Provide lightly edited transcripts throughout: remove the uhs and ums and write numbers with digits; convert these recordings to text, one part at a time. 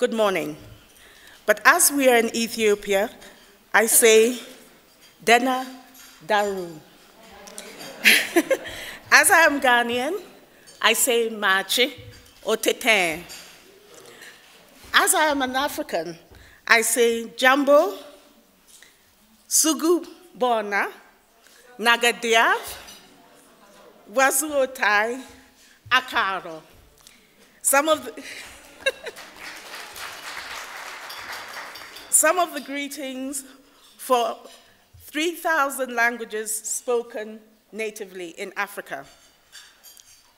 Good morning. But as we are in Ethiopia, I say, Jennah Daru. As I am Ghanaian, I say Machi or Teten. As I am an African, I say Jambo, Sugu Bona, Nagadiav, Wazuotai, Akaro. Some of the greetings for 3,000 languages spoken natively in Africa.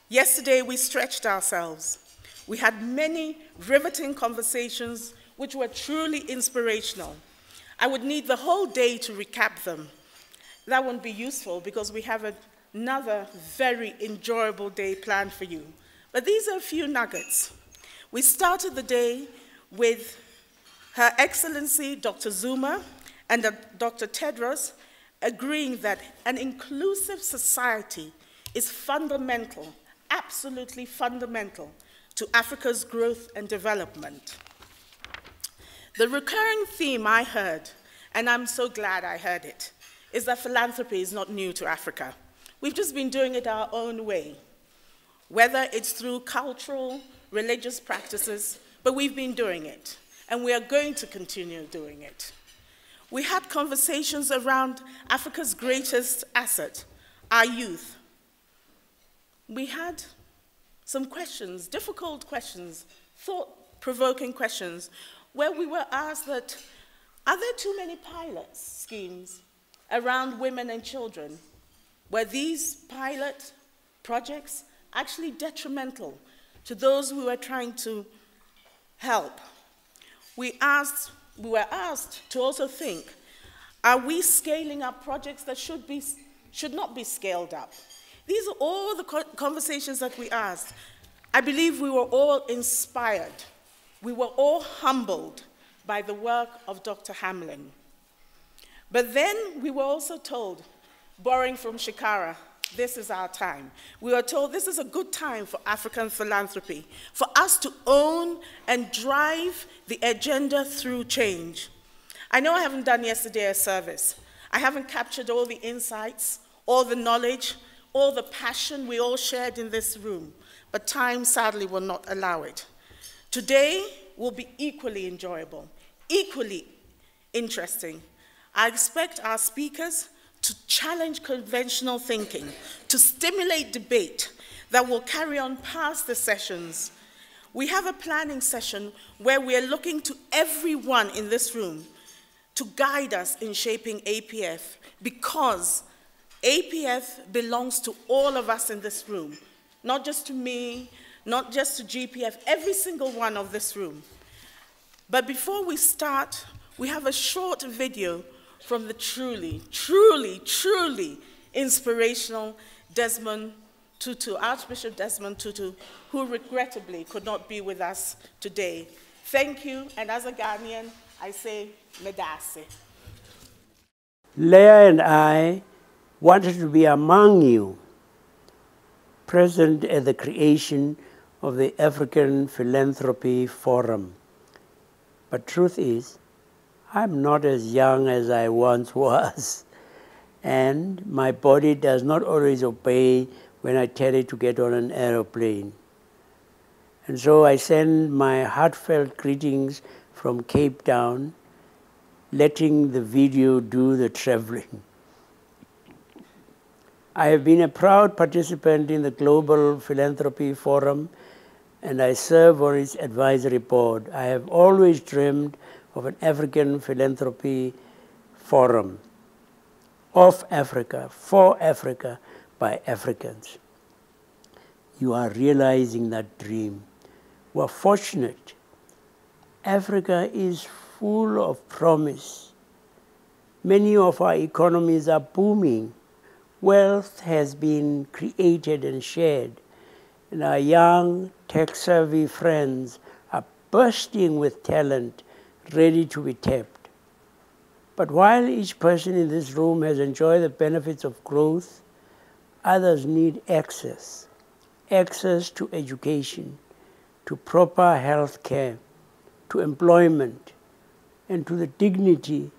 Yesterday, we stretched ourselves. We had many riveting conversations which were truly inspirational. I would need the whole day to recap them. That wouldn't be useful because we have another very enjoyable day planned for you. But these are a few nuggets. We started the day with Her Excellency Dr. Zuma and Dr. Tedros agreeing that an inclusive society is fundamental, absolutely fundamental, to Africa's growth and development. The recurring theme I heard, and I'm so glad I heard it, is that philanthropy is not new to Africa. We've just been doing it our own way, whether it's through cultural, religious practices, but we've been doing it, and we are going to continue doing it. We had conversations around Africa's greatest asset, our youth. We had some questions, difficult questions, thought-provoking questions, where we were asked that, are there too many pilot schemes around women and children? Were these pilot projects actually detrimental to those we were trying to help? We were asked to also think, are we scaling up projects that should not be scaled up? These are all the conversations that we asked. I believe we were all inspired. We were all humbled by the work of Dr. Hamlin. But then we were also told, borrowing from Shikara, this is our time. We were told this is a good time for African philanthropy, for us to own and drive the agenda through change. I know I haven't done yesterday a service. I haven't captured all the insights, all the knowledge, all the passion we all shared in this room, but time sadly will not allow it. Today will be equally enjoyable, equally interesting. I expect our speakers to challenge conventional thinking, to stimulate debate that will carry on past the sessions. We have a planning session where we are looking to everyone in this room to guide us in shaping APF, because APF belongs to all of us in this room, not just to me, not just to GPF, every single one of this room. But before we start, we have a short video from the truly, truly, truly inspirational Desmond Tutu, Archbishop Desmond Tutu, who regrettably could not be with us today. Thank you, and as a Ghanaian, I say, Medase. Leah and I wanted to be among you, present at the creation of the African Philanthropy Forum. But truth is, I'm not as young as I once was, and my body does not always obey when I tell it to get on an aeroplane. And so I send my heartfelt greetings from Cape Town, letting the video do the traveling. I have been a proud participant in the Global Philanthropy Forum, and I serve on its advisory board. I have always dreamed of an African Philanthropy Forum, of Africa, for Africa, by Africans. You are realizing that dream. We're fortunate. Africa is full of promise. Many of our economies are booming. Wealth has been created and shared. And our young, tech-savvy friends are bursting with talent, ready to be tapped. But while each person in this room has enjoyed the benefits of growth, others need access to education, to proper health care, to employment, and to the dignity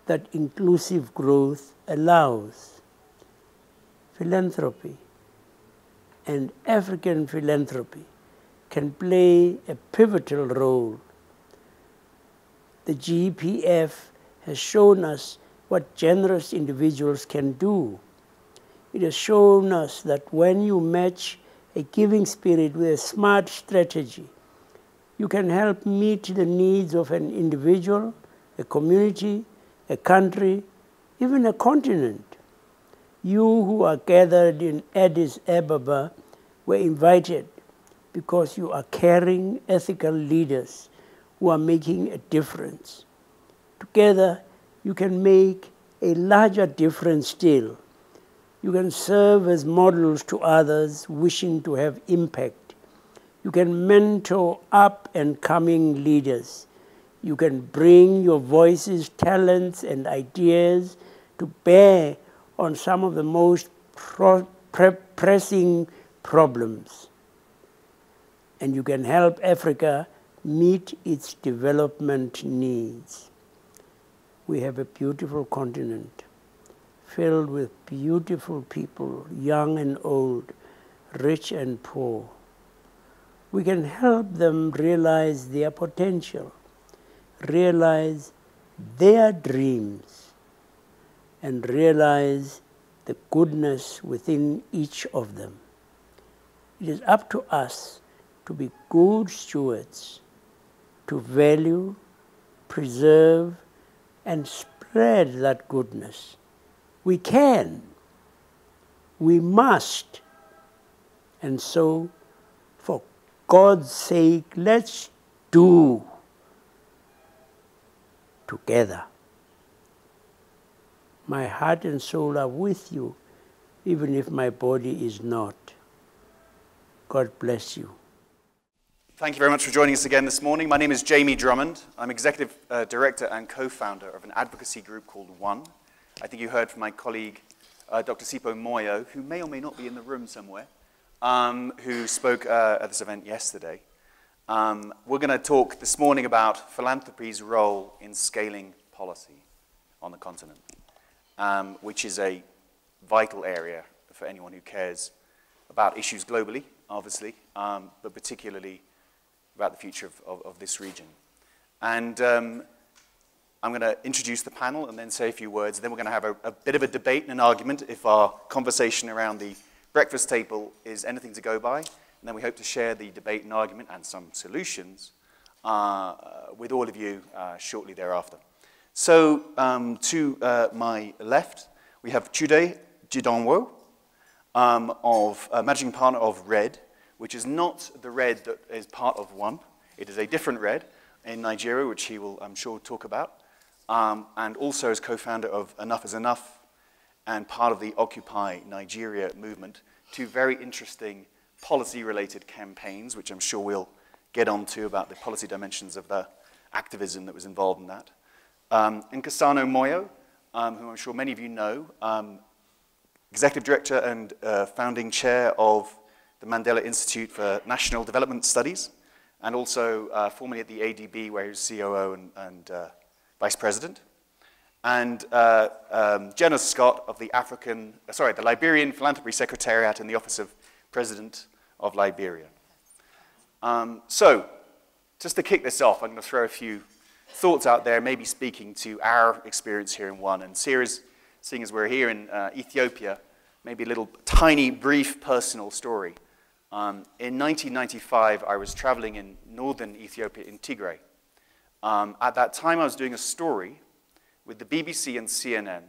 that inclusive growth allows. Philanthropy and African philanthropy can play a pivotal role. The GPF has shown us what generous individuals can do. It has shown us that when you match a giving spirit with a smart strategy, you can help meet the needs of an individual, a community, a country, even a continent. You who are gathered in Addis Ababa were invited because you are caring, ethical leaders who are making a difference. Together, you can make a larger difference still. You can serve as models to others wishing to have impact. You can mentor up-and-coming leaders. You can bring your voices, talents, and ideas to bear on some of the most pressing problems. And you can help Africa meet its development needs. We have a beautiful continent filled with beautiful people, young and old, rich and poor. We can help them realize their potential, realize their dreams, and realize the goodness within each of them. It is up to us to be good stewards, to value, preserve, and spread that goodness. We can, we must, and so, for God's sake, let's do together. My heart and soul are with you, even if my body is not. God bless you. Thank you very much for joining us again this morning. My name is Jamie Drummond. I'm Executive Director and co-founder of an advocacy group called One. I think you heard from my colleague, Dr. Sipho Moyo, who may or may not be in the room somewhere, who spoke at this event yesterday. We're going to talk this morning about philanthropy's role in scaling policy on the continent, which is a vital area for anyone who cares about issues globally, obviously, but particularly about the future of this region. And I'm going to introduce the panel and then say a few words. Then we're going to have a bit of a debate and an argument if our conversation around the breakfast table is anything to go by. And then we hope to share the debate and argument and some solutions with all of you shortly thereafter. So to my left, we have Chude Jideonwo, managing partner of RED, which is not the RED that is part of One. It is a different RED in Nigeria, which he will, I'm sure, talk about, and also is co-founder of Enough is Enough and part of the Occupy Nigeria movement, two very interesting policy-related campaigns, which I'm sure we'll get onto about the policy dimensions of the activism that was involved in that. Nkosana Moyo, who I'm sure many of you know, Executive Director and founding chair of the Mandela Institute for National Development Studies, and also formerly at the ADB, where he was COO and Vice President. And Jennah Scott of the Liberian Philanthropy Secretariat in the Office of President of Liberia. So, just to kick this off, I'm going to throw a few thoughts out there, maybe speaking to our experience here in One. And seeing as we're here in Ethiopia, maybe a little tiny, brief personal story. In 1995, I was traveling in northern Ethiopia, in Tigray. At that time, I was doing a story with the BBC and CNN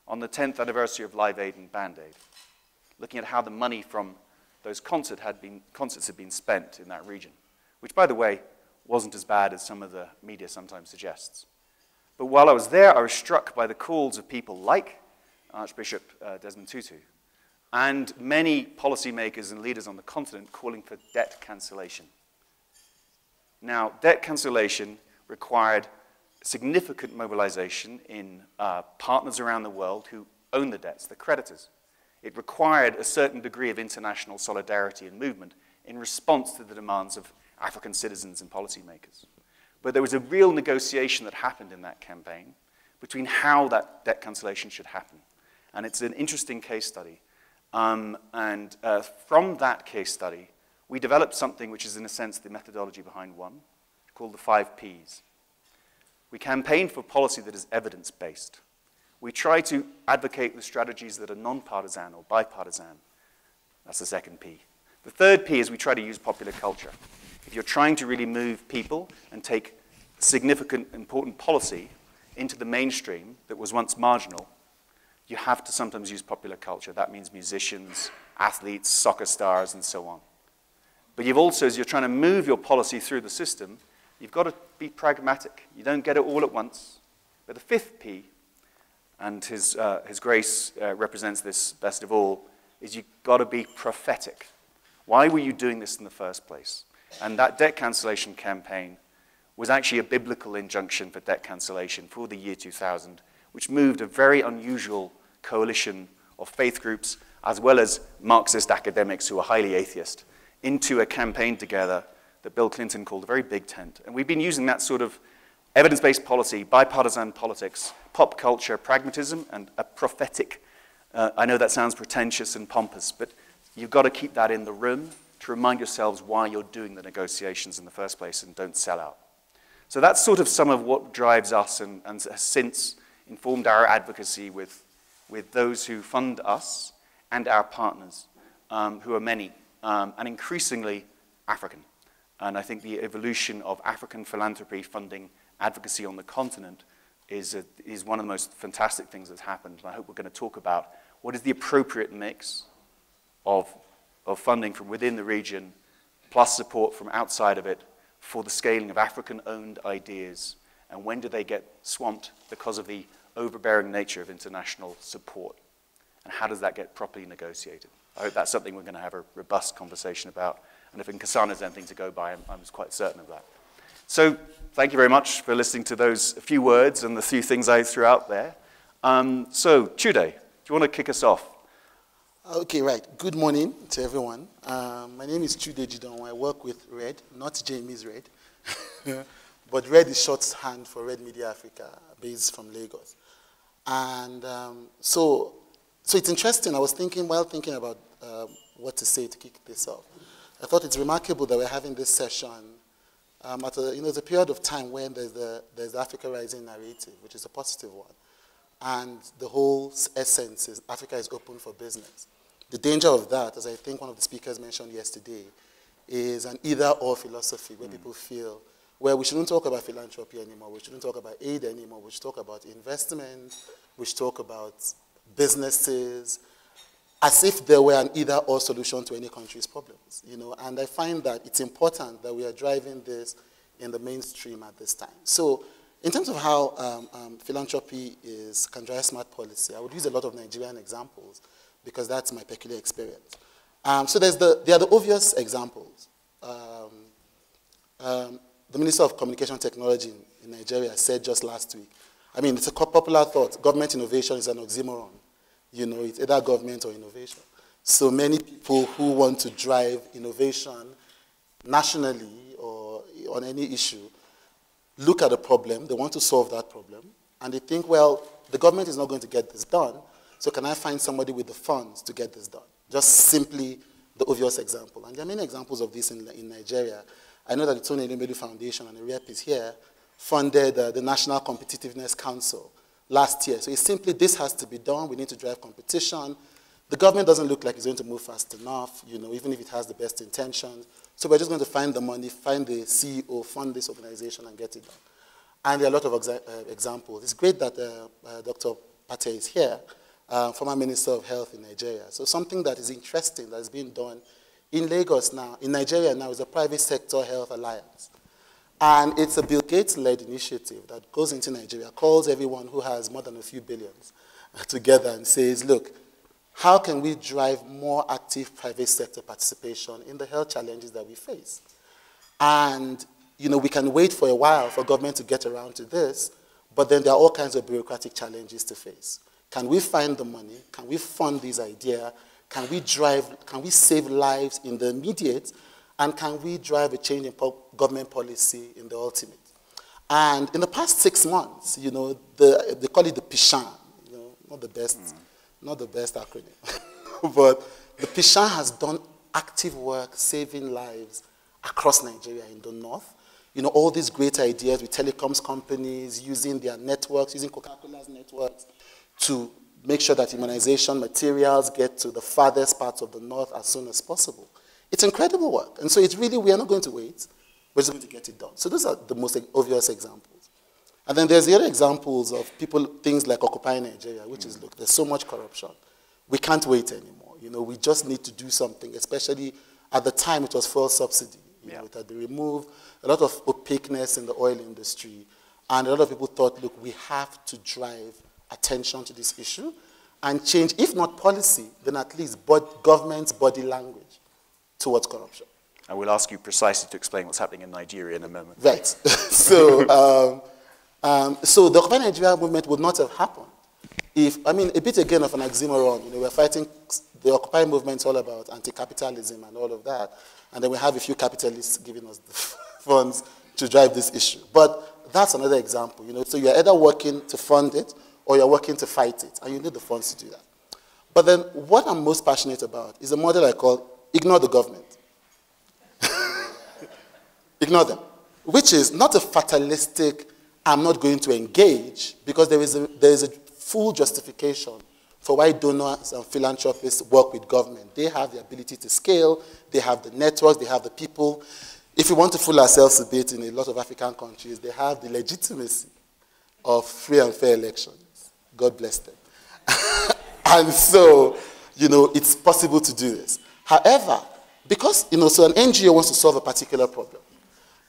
on the 10th anniversary of Live Aid and Band Aid, looking at how the money from those concerts had been spent in that region, which, by the way, wasn't as bad as some of the media sometimes suggests. But while I was there, I was struck by the calls of people like Archbishop Desmond Tutu and many policymakers and leaders on the continent calling for debt cancellation. Now, debt cancellation required significant mobilization in partners around the world who own the debts, the creditors. It required a certain degree of international solidarity and movement in response to the demands of African citizens and policymakers. But there was a real negotiation that happened in that campaign between how that debt cancellation should happen. And it's an interesting case study. From that case study, we developed something which is, in a sense, the methodology behind one, called the 5 Ps. We campaign for policy that is evidence-based. We try to advocate the strategies that are non-partisan or bipartisan. That's the second P. The third P is we try to use popular culture. If you're trying to really move people and take significant, important policy into the mainstream that was once marginal, you have to sometimes use popular culture. That means musicians, athletes, soccer stars, and so on. But you've also, as you're trying to move your policy through the system, you've got to be pragmatic. You don't get it all at once. But the fifth P, and His Grace represents this best of all, is you've got to be prophetic. Why were you doing this in the first place? And that debt cancellation campaign was actually a biblical injunction for debt cancellation for the year 2000, which moved a very unusual coalition of faith groups, as well as Marxist academics who are highly atheist, into a campaign together that Bill Clinton called a very big tent. And we've been using that sort of evidence-based policy, bipartisan politics, pop culture, pragmatism, and a prophetic. I know that sounds pretentious and pompous, but you've got to keep that in the room to remind yourselves why you're doing the negotiations in the first place and don't sell out. So that's sort of some of what drives us and has since informed our advocacy with those who fund us and our partners, who are many, and increasingly African. And I think the evolution of African philanthropy funding advocacy on the continent is one of the most fantastic things that's happened. And I hope we're going to talk about what is the appropriate mix of funding from within the region, plus support from outside of it for the scaling of African-owned ideas, and when do they get swamped because of the overbearing nature of international support, and how does that get properly negotiated? I hope that's something we're going to have a robust conversation about, and if Nkosana has anything to go by, I'm quite certain of that. So thank you very much for listening to those few words and the few things I threw out there. So Chude, do you want to kick us off? Okay, right. Good morning to everyone. My name is Chude Jideonwo. I work with RED, not Jamie's RED. But RED is shorthand for Red Media Africa, based from Lagos. And so it's interesting. I was thinking, while thinking about what to say to kick this off, I thought it's remarkable that we're having this session at there's a period of time when there's the Africa Rising narrative, which is a positive one. And the whole essence is Africa is open for business. The danger of that, as I think one of the speakers mentioned yesterday, is an either-or philosophy where people feel, well, we shouldn't talk about philanthropy anymore, we shouldn't talk about aid anymore, we should talk about investment, we should talk about businesses, as if there were an either-or solution to any country's problems. And I find that it's important that we are driving this in the mainstream at this time. So in terms of how philanthropy can drive smart policy, I would use a lot of Nigerian examples because that's my peculiar experience. So there are the obvious examples. The Minister of Communication Technology in Nigeria said just last week, I mean, it's a popular thought, government innovation is an oxymoron. It's either government or innovation. So many people who want to drive innovation nationally or on any issue look at a problem, they want to solve that problem, and they think, well, the government is not going to get this done, so can I find somebody with the funds to get this done? Just simply the obvious example. And there are many examples of this in Nigeria. I know that the Tony Elumelu Foundation, and the rep is here, funded the National Competitiveness Council last year. So it's simply, this has to be done, we need to drive competition. The government doesn't look like it's going to move fast enough, even if it has the best intentions. So we're just going to find the money, find the CEO, fund this organization, and get it done. And there are a lot of examples. It's great that Dr. Pate is here, former Minister of Health in Nigeria. So something that is interesting that is being done in Lagos now, in Nigeria now, is a private sector health alliance. And it's a Bill Gates-led initiative that goes into Nigeria, calls everyone who has more than a few billions together and says, look, how can we drive more active private sector participation in the health challenges that we face? And we can wait for a while for government to get around to this, but then there are all kinds of bureaucratic challenges to face. Can we find the money? Can we fund this idea? Can we save lives in the immediate? And can we drive a change in government policy in the ultimate? And in the past 6 months, they call it the PISHAN, not the best acronym. But the PISHAN has done active work saving lives across Nigeria in the north. All these great ideas with telecoms companies using their networks, using Coca-Cola's networks to make sure that immunization materials get to the farthest parts of the north as soon as possible. It's incredible work. And so it's really, we are not going to wait. We're just going to get it done. So those are the most obvious examples. And then there's the other examples of people, things like occupying Nigeria, which is, look, there's so much corruption. We can't wait anymore. We just need to do something, especially at the time it was fuel subsidy. It had been removed, a lot of opaqueness in the oil industry, and a lot of people thought, look, we have to drive attention to this issue and change, if not policy, then at least government's body language towards corruption. I will ask you precisely to explain what's happening in Nigeria in a moment. Right. So the Occupy Nigeria movement would not have happened if, a bit again of an oxymoron, we're fighting, the Occupy movement is all about anti-capitalism and all of that, and then we have a few capitalists giving us the funds to drive this issue. But that's another example, so you're either working to fund it or you're working to fight it, and you need the funds to do that. But then what I'm most passionate about is a model I call ignore the government. Ignore them, which is not a fatalistic, I'm not going to engage, because there is a full justification for why donors and philanthropists work with government. They have the ability to scale, they have the networks, they have the people. If we want to fool ourselves a bit in a lot of African countries, they have the legitimacy of free and fair elections. God bless them. And so, it's possible to do this. However, because, so an NGO wants to solve a particular problem,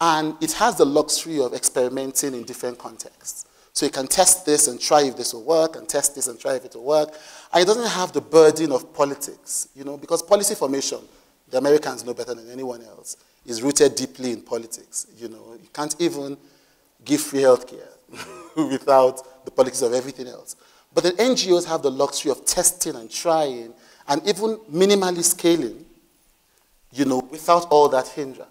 and it has the luxury of experimenting in different contexts. So you can test this and try if this will work, and test this and try if it will work. And it doesn't have the burden of politics, because policy formation, the Americans know better than anyone else, is rooted deeply in politics. You can't even give free healthcare without the politics of everything else. But the NGOs have the luxury of testing and trying, and even minimally scaling, without all that hindrance.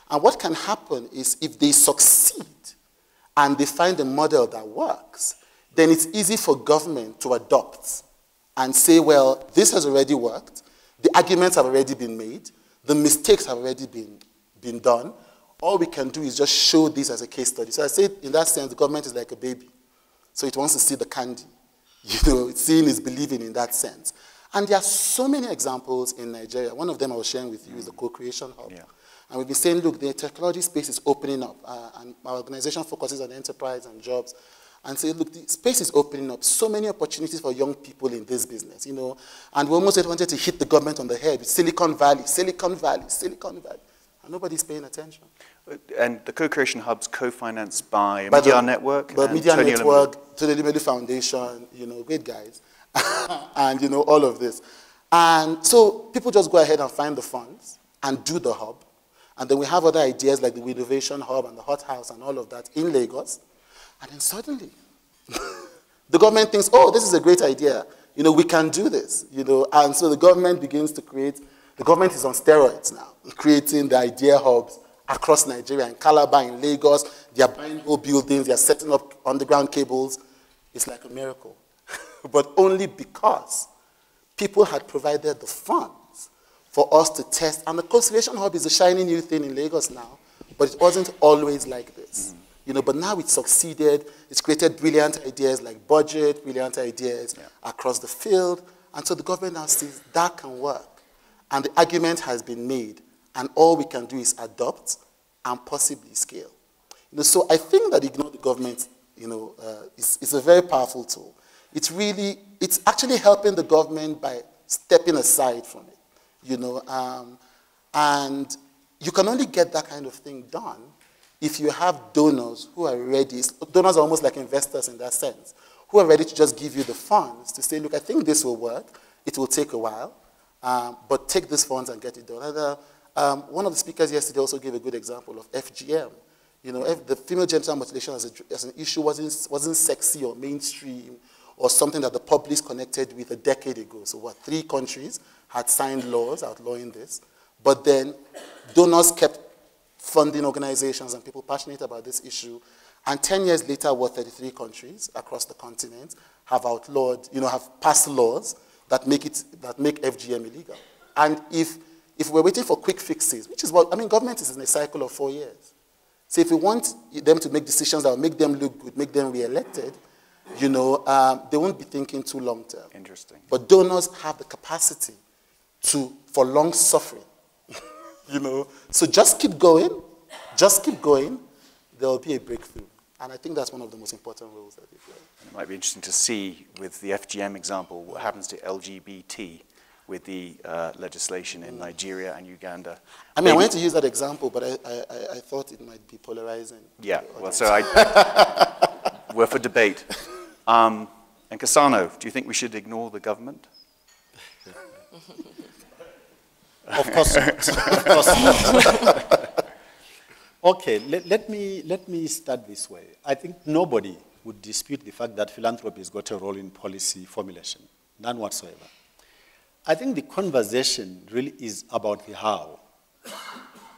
And what can happen is if they succeed and they find a model that works, then it's easy for government to adopt and say, well, this has already worked, the arguments have already been made, the mistakes have already been done. All we can do is just show this as a case study. So I say, in that sense, the government is like a baby. So it wants to see the candy. Seeing is believing in that sense. And there are so many examples in Nigeria. One of them I was sharing with you is the co-creation hub. Yeah. And we've been saying, look, the technology space is opening up. And our organization focuses on enterprise and jobs. And say, look, the space is opening up. So many opportunities for young people in this business, And we almost wanted to hit the government on the head with Silicon Valley, Silicon Valley, Silicon Valley. And nobody's paying attention. And the co-creation hub's co-financed by Media Network? But Media Network, to the Liberia Foundation, great guys. And, all of this. And so people just go ahead and find the funds and do the hub. And then we have other ideas like the Innovation Hub and the Hot House and all of that in Lagos. And then suddenly, the government thinks, oh, this is a great idea. We can do this. And so the government begins to create, the government is on steroids now, creating the idea hubs across Nigeria, in Calabar, in Lagos. They are buying whole buildings, they are setting up underground cables. It's like a miracle. But only because people had provided the funds for us to test. And the Conservation Hub is a shiny new thing in Lagos now, but it wasn't always like this. But now it's succeeded. It's created brilliant ideas like budget, brilliant ideas across the field. And so the government now sees that can work. And the argument has been made. And all we can do is adopt and possibly scale. So I think that ignore the government, is a very powerful tool. It's actually helping the government by stepping aside from it, and you can only get that kind of thing done if you have donors who are ready. Donors are almost like investors in that sense, who are ready to just give you the funds to say, look, I think this will work. It will take a while, but take these funds and get it done. One of the speakers yesterday also gave a good example of FGM. If the female genital mutilation as an issue wasn't sexy or mainstream or something that the public connected with a decade ago. So 3 countries had signed laws outlawing this, but then donors kept funding organizations and people passionate about this issue, And 10 years later, 33 countries across the continent have outlawed, have passed laws that make FGM illegal. And if we're waiting for quick fixes, which is government is in a cycle of 4 years. So if we want them to make decisions that will make them look good, make them re-elected, they won't be thinking too long term. Interesting. But donors have the capacity for long suffering, So just keep going, there'll be a breakthrough. And I think that's one of the most important roles that they play. It might be interesting to see, with the FGM example, what happens to LGBT with the legislation in Nigeria and Uganda. I wanted to use that example, but I thought it might be polarizing. Yeah, well, so we're for debate. Nkosana, do you think we should ignore the government? Of course not. Of course not. Okay, let me start this way. I think nobody would dispute the fact that philanthropy has got a role in policy formulation, none whatsoever. I think the conversation really is about the how.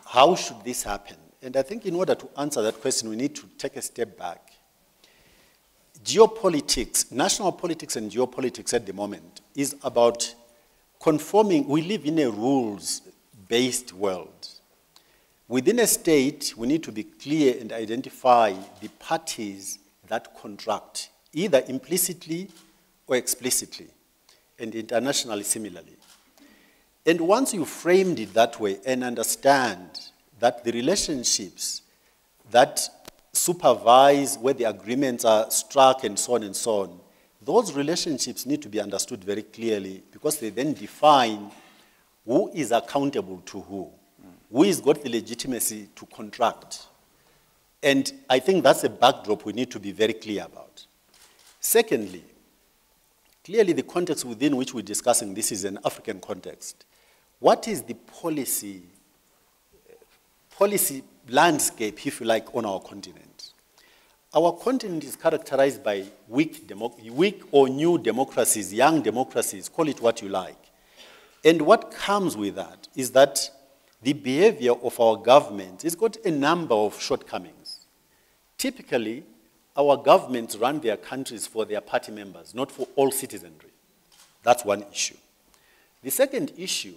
How should this happen? And I think in order to answer that question, we need to take a step back. Geopolitics, national politics and geopolitics at the moment is about conforming. We live in a rules-based world. Within a state, we need to be clear and identify the parties that contract, either implicitly or explicitly, and internationally similarly. And once you framed it that way and understand that the relationships that supervise where the agreements are struck and so on, those relationships need to be understood very clearly, because they then define who is accountable to who has got the legitimacy to contract. And I think that's a backdrop we need to be very clear about. Secondly, clearly the context within which we're discussing this is an African context. What is the policy landscape, if you like, on our continent? Our continent is characterized by weak or new democracies, young democracies, call it what you like. And what comes with that is that the behavior of our government has got a number of shortcomings. Typically, our governments run their countries for their party members, not for all citizenry. That's one issue. The second issue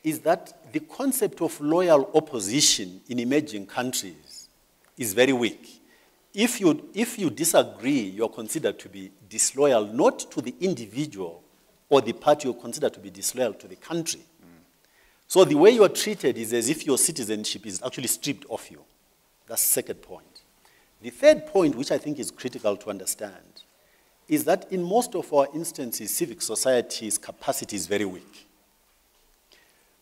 is that the concept of loyal opposition in emerging countries is very weak. If you disagree, you're considered to be disloyal, not to the individual or the party, you're considered to be disloyal to the country. So the way you are treated is as if your citizenship is actually stripped off you. That's the second point. The third point, which I think is critical to understand, is that in most of our instances, civic society's capacity is very weak.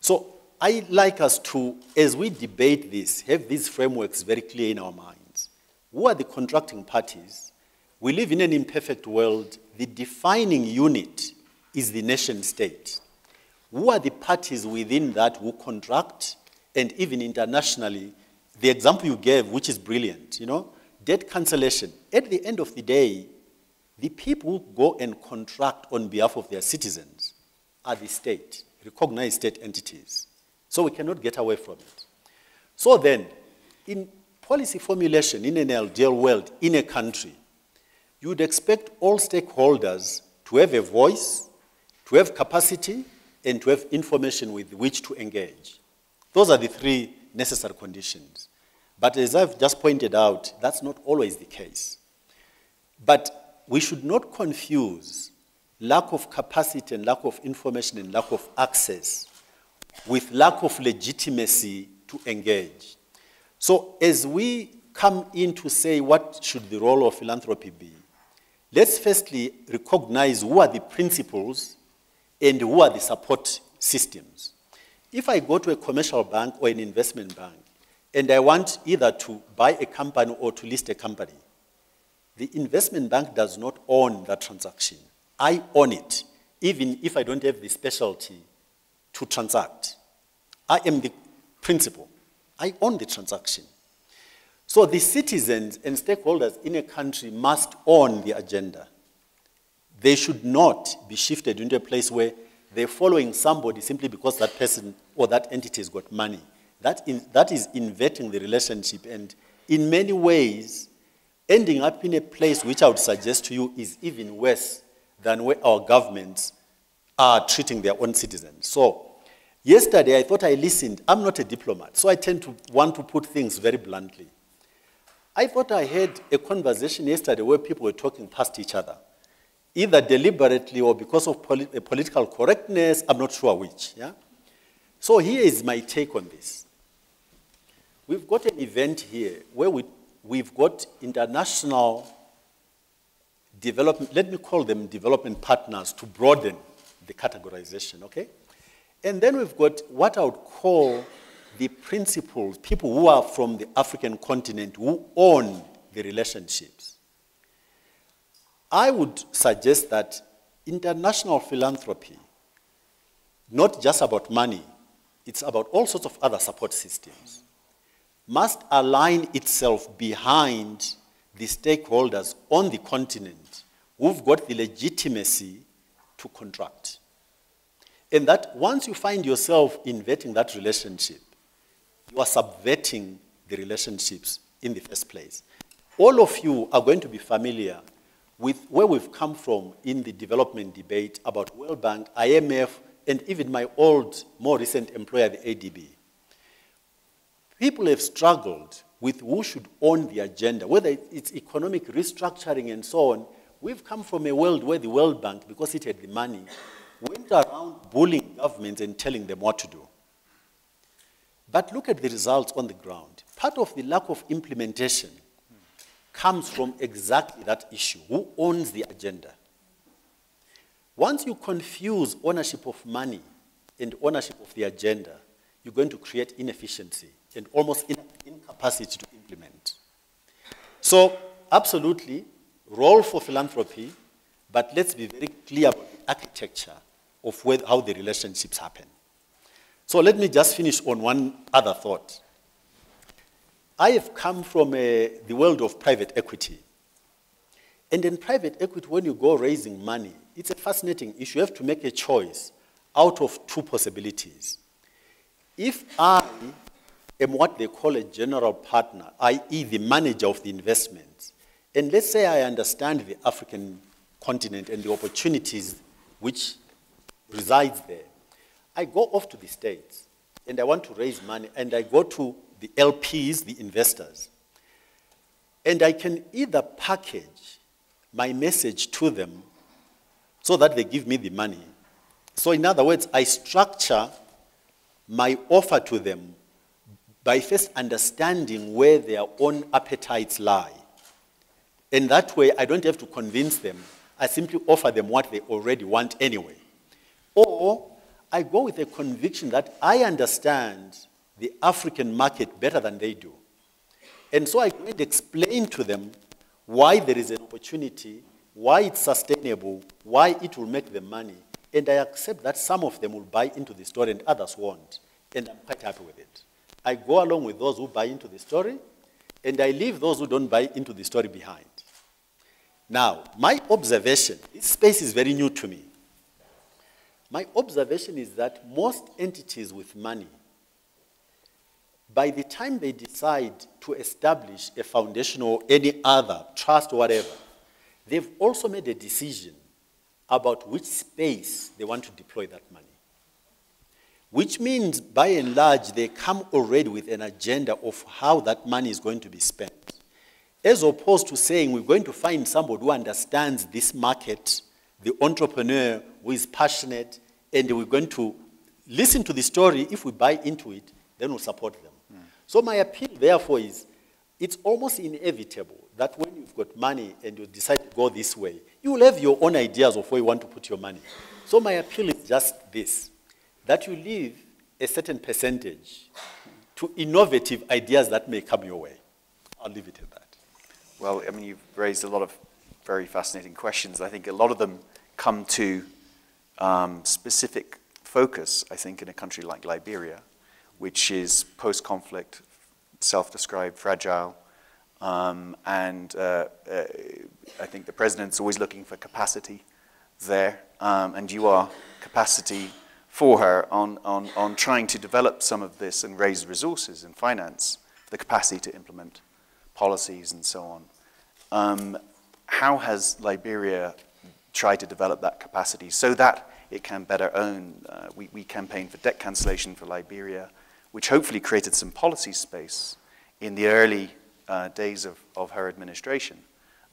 So I'd like us to, as we debate this, have these frameworks very clear in our minds. Who are the contracting parties? We live in an imperfect world. The defining unit is the nation state. Who are the parties within that who contract? And even internationally, the example you gave, which is brilliant, debt cancellation. At the end of the day, the people who go and contract on behalf of their citizens are the state, recognized state entities. So we cannot get away from it. So then, in policy formulation in an ideal world, in a country, you would expect all stakeholders to have a voice, to have capacity, and to have information with which to engage. Those are the three necessary conditions. But as I've just pointed out, that's not always the case. But we should not confuse lack of capacity and lack of information and lack of access with lack of legitimacy to engage. So as we come in to say what should the role of philanthropy be, let's firstly recognize who are the principles and who are the support systems. If I go to a commercial bank or an investment bank, and I want either to buy a company or to list a company, the investment bank does not own that transaction. I own it, even if I don't have the specialty to transact. I am the principal. I own the transaction. So the citizens and stakeholders in a country must own the agenda. They should not be shifted into a place where they're following somebody simply because that person or that entity has got money. That is inverting the relationship, and in many ways, ending up in a place which I would suggest to you is even worse than where our governments are treating their own citizens. So yesterday I thought I listened. I'm not a diplomat, so I tend to want to put things very bluntly. I thought I had a conversation yesterday where people were talking past each other, either deliberately or because of political correctness, I'm not sure which. Yeah? So here is my take on this. We've got an event here where we've got international development, let me call them development partners to broaden the categorization, okay? And then we've got what I would call the principles, people who are from the African continent who own the relationships. I would suggest that international philanthropy, not just about money, it's about all sorts of other support systems, must align itself behind the stakeholders on the continent who've got the legitimacy to contract. And that once you find yourself inverting that relationship, you are subverting the relationships in the first place. All of you are going to be familiar with where we've come from in the development debate about World Bank, IMF, and even my old, more recent employer, the ADB. People have struggled with who should own the agenda, whether it's economic restructuring and so on. We've come from a world where the World Bank, because it had the money, went around bullying governments and telling them what to do. But look at the results on the ground. Part of the lack of implementation comes from exactly that issue. Who owns the agenda? Once you confuse ownership of money and ownership of the agenda, you're going to create inefficiency and almost incapacity to implement. So, absolutely, role for philanthropy, but let's be very clear about the architecture of how the relationships happen. So let me just finish on one other thought. I have come from the world of private equity. And in private equity, when you go raising money, it's a fascinating issue. You have to make a choice out of two possibilities. If I am what they call a general partner, i.e. the manager of the investments, and let's say I understand the African continent and the opportunities which resides there, I go off to the States and I want to raise money and I go to the LPs, the investors, and I can either package my message to them so that they give me the money. So in other words, I structure my offer to them by first understanding where their own appetites lie. And that way, I don't have to convince them. I simply offer them what they already want anyway. Or I go with a conviction that I understand the African market better than they do. And so I can explain to them why there is an opportunity, why it's sustainable, why it will make them money. And I accept that some of them will buy into the story and others won't. And I'm quite happy with it. I go along with those who buy into the story, and I leave those who don't buy into the story behind. Now, my observation, this space is very new to me. My observation is that most entities with money, by the time they decide to establish a foundation or any other trust or whatever, they've also made a decision about which space they want to deploy that money. Which means, by and large, they come already with an agenda of how that money is going to be spent. As opposed to saying, we're going to find somebody who understands this market, the entrepreneur who is passionate, and we're going to listen to the story. If we buy into it, then we'll support them. So my appeal, therefore, is it's almost inevitable that when you've got money and you decide to go this way, you will have your own ideas of where you want to put your money. So my appeal is just this, that you leave a certain percentage to innovative ideas that may come your way. I'll leave it at that. Well, I mean, you've raised a lot of very fascinating questions. I think a lot of them come to specific focus, I think, in a country like Liberia, which is post-conflict, self-described, fragile, and I think the president's always looking for capacity there, and you are capacity for her on trying to develop some of this and raise resources and finance the capacity to implement policies and so on. How has Liberia tried to develop that capacity so that it can better own? We campaigned for debt cancellation for Liberia, which hopefully created some policy space in the early days of her administration.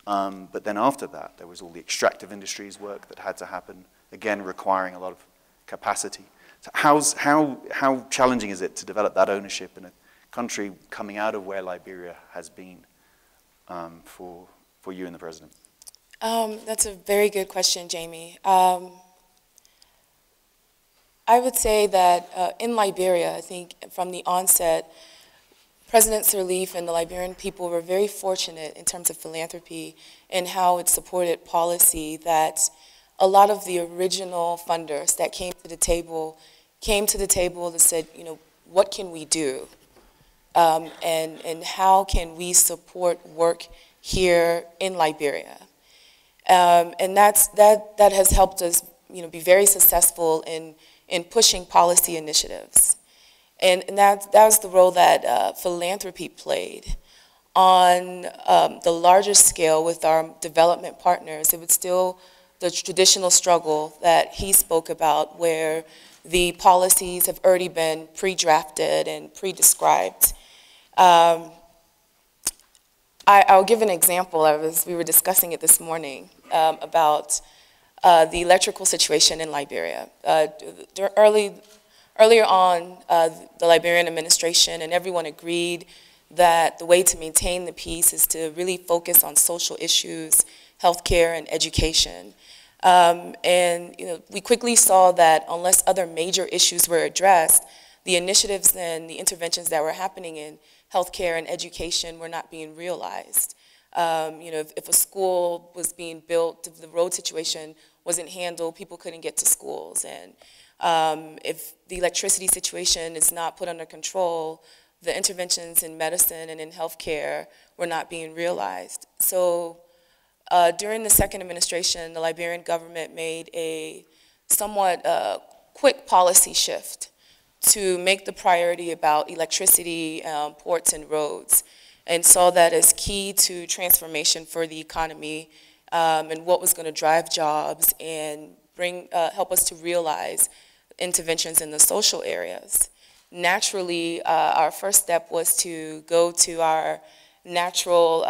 But then after that, there was all the extractive industries work that had to happen, again requiring a lot of capacity. So how challenging is it to develop that ownership in a country coming out of where Liberia has been for you and the president? That's a very good question, Jamie. I would say that in Liberia, I think from the onset, President Sirleaf and the Liberian people were very fortunate in terms of philanthropy and how it supported policy that a lot of the original funders that came to the table and said, you know, what can we do? And how can we support work here in Liberia? And that has helped us, you know, be very successful in pushing policy initiatives. And that was the role that philanthropy played. On the larger scale with our development partners, it was still the traditional struggle that he spoke about, where the policies have already been pre-drafted and pre-described. I'll give an example. We were discussing it this morning about the electrical situation in Liberia. Earlier on, the Liberian administration and everyone agreed that the way to maintain the peace is to really focus on social issues, healthcare, and education. And you know, we quickly saw that unless other major issues were addressed, the initiatives and the interventions that were happening in healthcare and education were not being realized. You know, if a school was being built, if the road situation wasn't handled, people couldn't get to schools. And if the electricity situation is not put under control, the interventions in medicine and in healthcare were not being realized. So during the second administration, the Liberian government made a somewhat quick policy shift to make the priority about electricity, ports, and roads, and saw that as key to transformation for the economy and what was going to drive jobs and help us to realize interventions in the social areas. Naturally, our first step was to go to our natural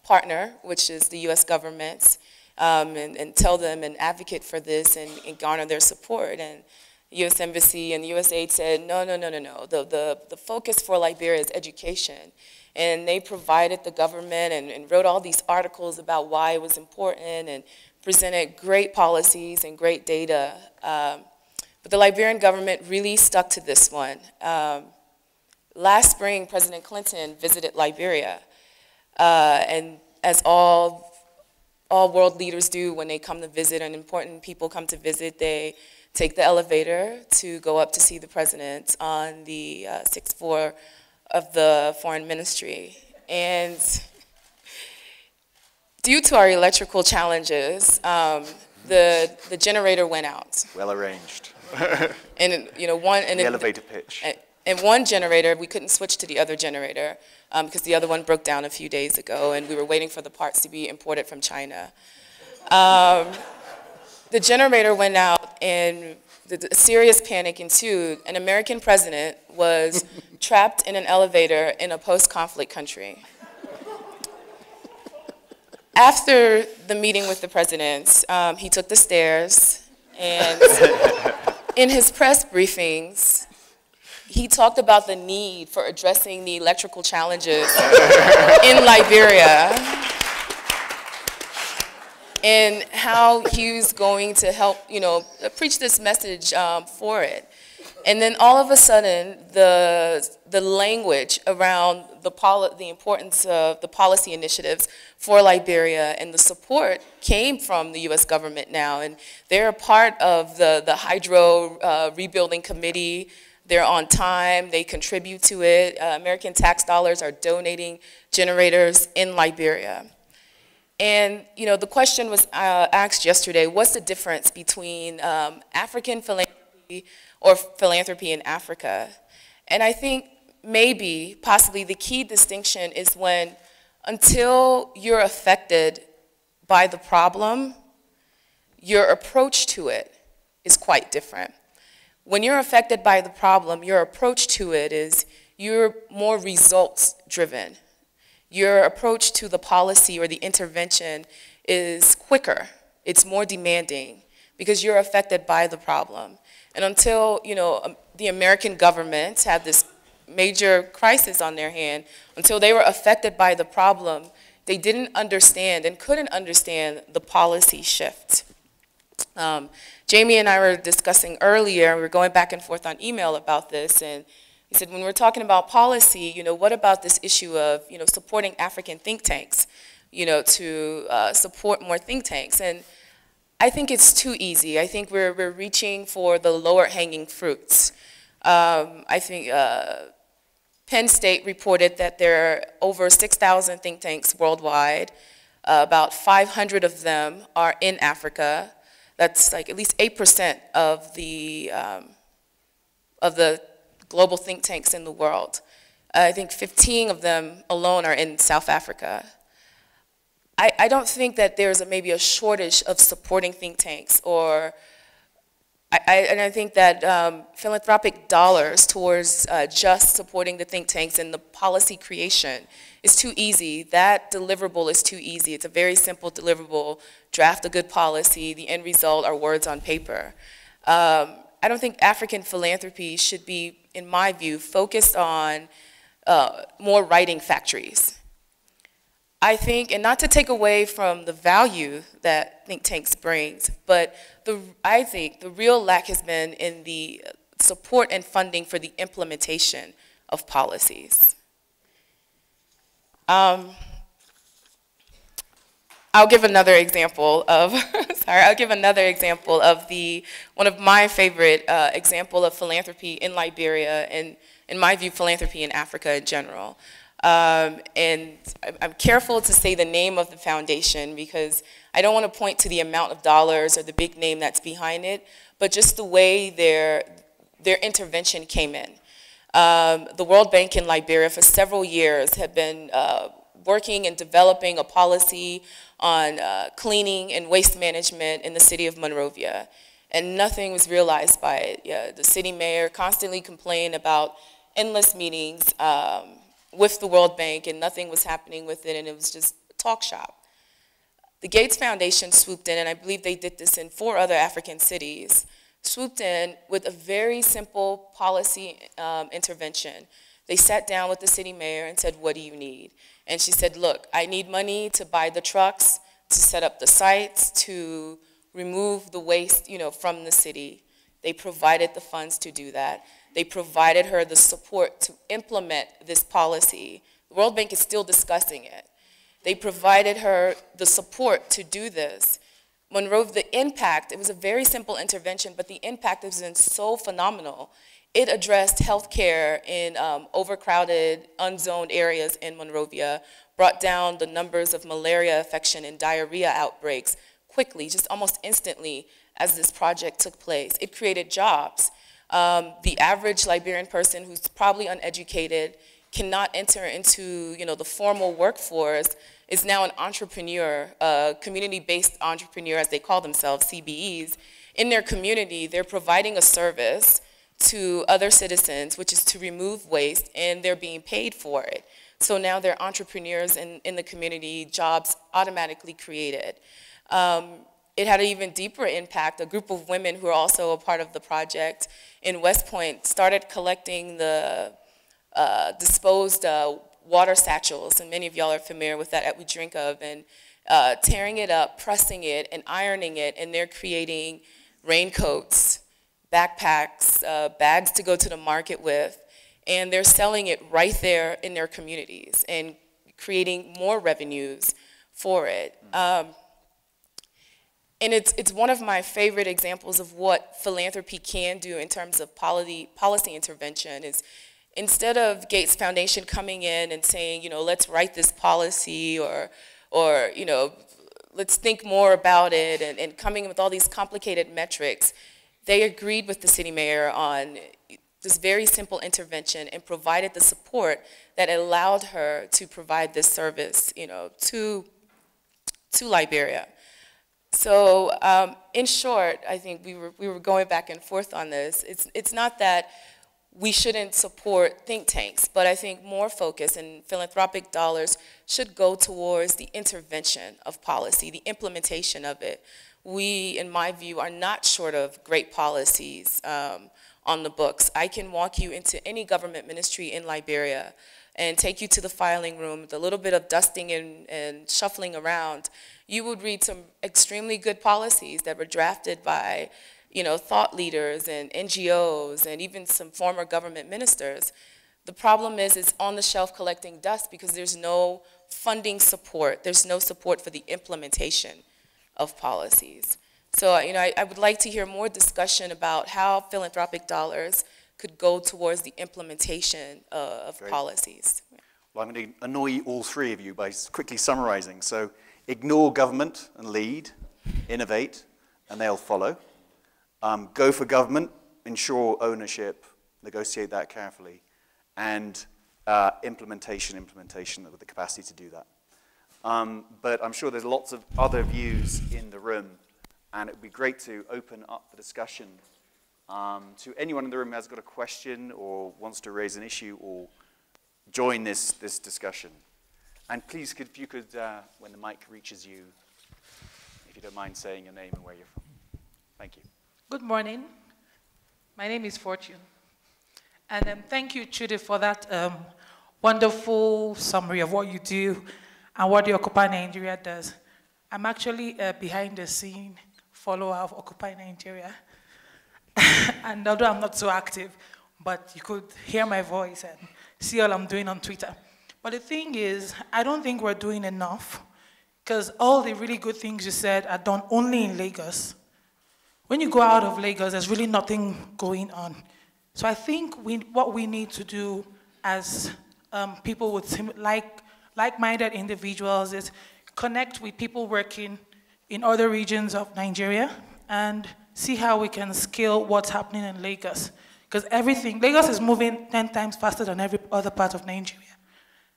partner, which is the U.S. government, and tell them and advocate for this and garner their support. And the U.S. Embassy and the USAID said, no. The focus for Liberia is education. And they provided the government and wrote all these articles about why it was important and presented great policies and great data. But the Liberian government really stuck to this one. Last spring, President Clinton visited Liberia. And as all world leaders do when they come to visit and important people come to visit, they take the elevator to go up to see the president on the 6th floor of the foreign ministry. And due to our electrical challenges, the generator went out. Well arranged. And you know, the elevator pitch. And one generator, we couldn't switch to the other generator because the other one broke down a few days ago, and we were waiting for the parts to be imported from China. The generator went out, and the serious panic ensued. An American president was trapped in an elevator in a post-conflict country. After the meeting with the president, he took the stairs, and in his press briefings, he talked about the need for addressing the electrical challenges in Liberia and how he was going to help, you know, preach this message for it. And then all of a sudden, the language around the importance of the policy initiatives for Liberia and the support came from the U.S. government now. And they're a part of the hydro rebuilding committee. They're on time, they contribute to it. American tax dollars are donating generators in Liberia. And you know, the question was asked yesterday, what's the difference between African philanthropy or philanthropy in Africa? And I think maybe, possibly the key distinction is when until you're affected by the problem, your approach to it is quite different. When you're affected by the problem, your approach to it is you're more results driven. Your approach to the policy or the intervention is quicker. It's more demanding because you're affected by the problem. And until, the American government had this major crisis on their hand, until they were affected by the problem, they didn't understand and couldn't understand the policy shift. Jamie and I were discussing earlier, we were going back and forth on email about this, and he said, when we're talking about policy, what about this issue of, supporting African think tanks, to support more think tanks? And I think it's too easy. I think we're reaching for the lower hanging fruits. I think Penn State reported that there are over 6,000 think tanks worldwide. About 500 of them are in Africa. That's like at least 8% of the global think tanks in the world. I think 15 of them alone are in South Africa. I don't think that there's maybe a shortage of supporting think tanks, or I think that philanthropic dollars towards just supporting the think tanks and the policy creation is too easy. That deliverable is too easy. It's a very simple deliverable. Draft a good policy. The end result are words on paper. I don't think African philanthropy should be, in my view, focused on more writing factories. I think, and not to take away from the value that think tanks brings, but I think the real lack has been in the support and funding for the implementation of policies. I'll give another example of, one of my favorite example of philanthropy in Liberia, and in my view, philanthropy in Africa in general. And I'm careful to say the name of the foundation because I don't want to point to the amount of dollars or the big name that's behind it, but just the way their intervention came in. The World Bank in Liberia for several years have been working and developing a policy on cleaning and waste management in the city of Monrovia, and nothing was realized by it. Yeah, the city mayor constantly complained about endless meetings with the World Bank, and nothing was happening with it, and it was just a talk shop. The Gates Foundation swooped in, and I believe they did this in 4 other African cities, swooped in with a very simple policy intervention. They sat down with the city mayor and said, what do you need? And she said, look, I need money to buy the trucks, to set up the sites, to remove the waste, from the city. They provided the funds to do that. They provided her the support to implement this policy. The World Bank is still discussing it. They provided her the support to do this. Monrovia, the impact, it was a very simple intervention, but the impact has been so phenomenal. It addressed healthcare in overcrowded, unzoned areas in Monrovia, brought down the numbers of malaria infection and diarrhea outbreaks quickly, just almost instantly as this project took place. It created jobs. The average Liberian person who's probably uneducated, cannot enter into the formal workforce, is now an entrepreneur, a community-based entrepreneur, as they call themselves, CBEs. In their community, they're providing a service to other citizens, which is to remove waste, and they're being paid for it. So now they're entrepreneurs in the community, jobs automatically created. It had an even deeper impact. A group of women who are also a part of the project in West Point started collecting the disposed water satchels, and many of y'all are familiar with that we drink of, and tearing it up, pressing it, and ironing it, and they're creating raincoats, backpacks, bags to go to the market with, and they're selling it right there in their communities and creating more revenues for it. And it's one of my favorite examples of what philanthropy can do in terms of policy intervention. Is instead of Gates Foundation coming in and saying, let's write this policy, or let's think more about it, and coming in with all these complicated metrics, they agreed with the city mayor on this very simple intervention and provided the support that allowed her to provide this service, you know, to Liberia. So in short, I think we were going back and forth on this. It's not that we shouldn't support think tanks, but I think more focus and philanthropic dollars should go towards the intervention of policy, the implementation of it. We, in my view, are not short of great policies on the books. I can walk you into any government ministry in Liberia and take you to the filing room with a little bit of dusting and shuffling around. You would read some extremely good policies that were drafted by, you know, thought leaders and NGOs and even some former government ministers. The problem is it's on the shelf collecting dust because there's no funding support. There's no support for the implementation of policies. So, you know, I would like to hear more discussion about how philanthropic dollars could go towards the implementation of policies. Well, I'm going to annoy all three of you by quickly summarizing. So, ignore government and lead, innovate, and they'll follow. Go for government, ensure ownership, negotiate that carefully, and implementation with the capacity to do that. But I'm sure there's lots of other views in the room, and it would be great to open up the discussion to anyone in the room who has got a question or wants to raise an issue or join this discussion. And please, if you could, when the mic reaches you, if you don't mind saying your name and where you're from. Thank you. Good morning. My name is Fortune. And thank you, Chude, for that wonderful summary of what you do and what the Occupy Nigeria does. I'm actually a behind-the-scene follower of Occupy Nigeria. And although I'm not so active, but you could hear my voice and see all I'm doing on Twitter. But the thing is, I don't think we're doing enough, because all the really good things you said are done only in Lagos. When you go out of Lagos, there's really nothing going on. So I think what we need to do as people with like-minded individuals is connect with people working in other regions of Nigeria and see how we can scale what's happening in Lagos. Because Lagos is moving 10 times faster than every other part of Nigeria.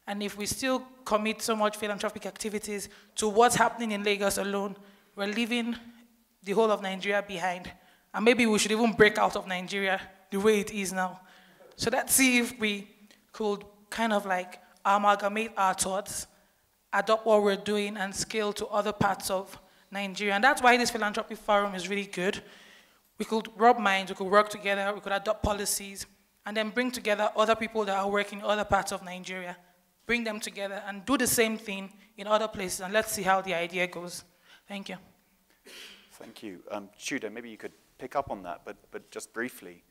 And if we still commit so much philanthropic activities to what's happening in Lagos alone, we're leaving the whole of Nigeria behind. And maybe we should even break out of Nigeria the way it is now. So let's see if we could kind of like amalgamate our thoughts, adopt what we're doing, and scale to other parts of Nigeria. And that's why this philanthropy forum is really good. We could rub minds, we could work together, we could adopt policies, and then bring together other people that are working in other parts of Nigeria, bring them together and do the same thing in other places, and let's see how the idea goes. Thank you. Thank you. Chude, maybe you could pick up on that, but just briefly,